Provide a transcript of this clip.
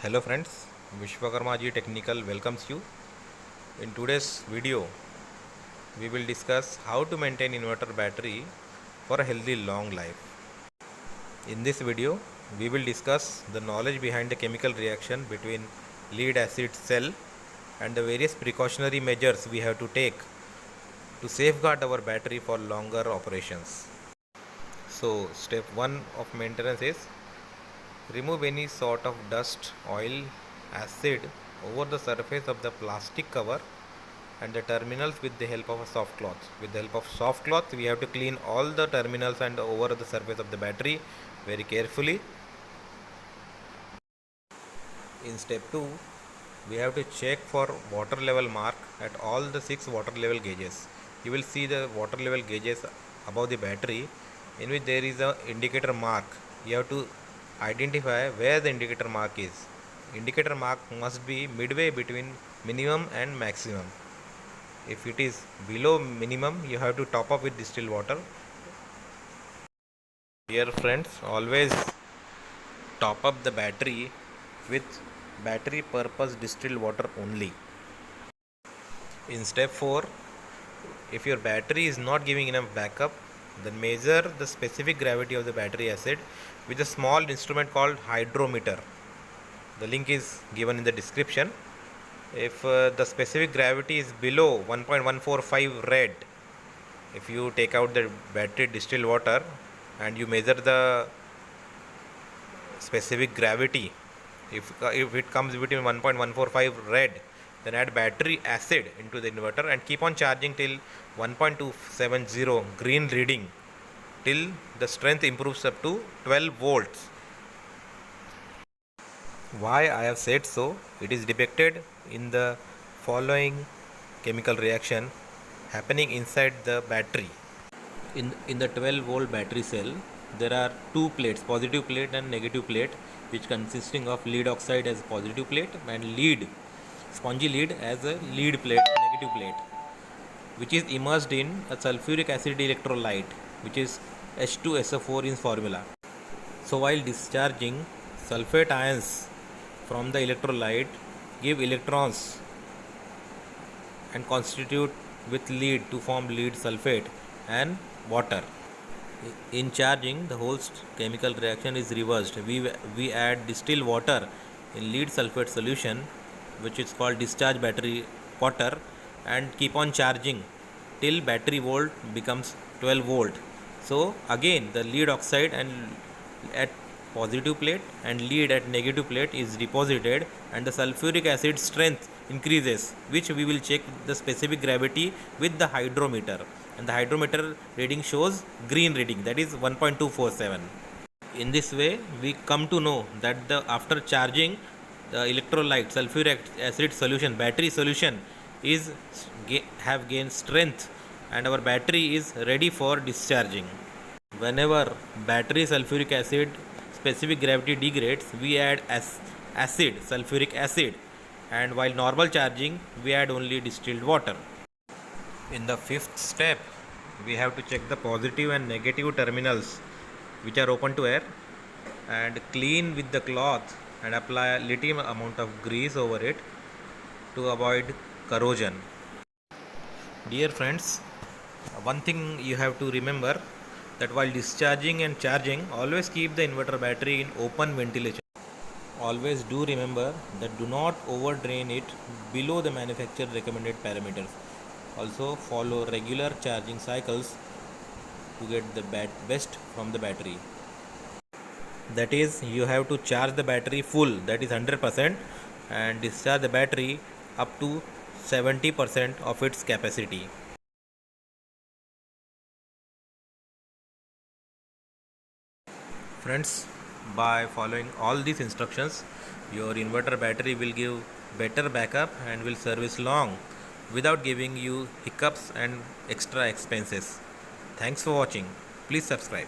Hello friends, Vishwakarmaji Technical welcomes you. In today's video, we will discuss how to maintain inverter battery for a healthy long life. In this video, we will discuss the knowledge behind the chemical reaction between lead acid cell and the various precautionary measures we have to take to safeguard our battery for longer operations. So, step 1 of maintenance is remove any sort of dust, oil, acid over the surface of the plastic cover and the terminals with the help of a soft cloth. With the help of soft cloth, we have to clean all the terminals and over the surface of the battery very carefully. In step 2, we have to check for water level mark at all the 6 water level gauges. You will see the water level gauges above the battery in which there is a indicator mark. You have to identify where the indicator mark is. Indicator mark must be midway between minimum and maximum. If it is below minimum, you have to top up with distilled water. Dear friends, always top up the battery with battery purpose distilled water only. In step 4, if your battery is not giving enough backup, then measure the specific gravity of the battery acid with a small instrument called hydrometer. The link is given in the description. If the specific gravity is below 1.145 red, if you take out the battery distilled water and you measure the specific gravity, if it comes between 1.145 red, then add battery acid into the inverter and keep on charging till 1.270 green reading till the strength improves up to 12 volts. Why I have said so? It is depicted in the following chemical reaction happening inside the battery. In the 12 volt battery cell, there are two plates, positive plate and negative plate, which consisting of lead oxide as positive plate and lead, spongy lead as a lead plate, negative plate, which is immersed in a sulfuric acid electrolyte, which is H2SO4 in formula. So while discharging, sulfate ions from the electrolyte give electrons and constitute with lead to form lead sulfate and water. In charging, the whole chemical reaction is reversed. We add distilled water in lead sulfate solution, which is called discharge battery water, and keep on charging till battery volt becomes 12 volt. So again the lead oxide and at positive plate and lead at negative plate is deposited and the sulfuric acid strength increases, which we will check the specific gravity with the hydrometer, and the hydrometer reading shows green reading, that is 1.247. In this way we come to know that after charging the electrolyte sulfuric acid solution, battery solution is have gained strength and our battery is ready for discharging. Whenever battery sulfuric acid specific gravity degrades, we add acid, sulfuric acid, and while normal charging we add only distilled water. In the fifth step, we have to check the positive and negative terminals which are open to air and clean with the cloth and apply a little amount of grease over it to avoid corrosion. Dear friends, one thing you have to remember, that while discharging and charging, always keep the inverter battery in open ventilation. Always do remember that do not over drain it below the manufacturer recommended parameters. Also follow regular charging cycles to get the best from the battery. That is, you have to charge the battery full, that is 100%, and discharge the battery up to 70% of its capacity. Friends, by following all these instructions, your inverter battery will give better backup and will service long without giving you hiccups and extra expenses. Thanks for watching. Please subscribe.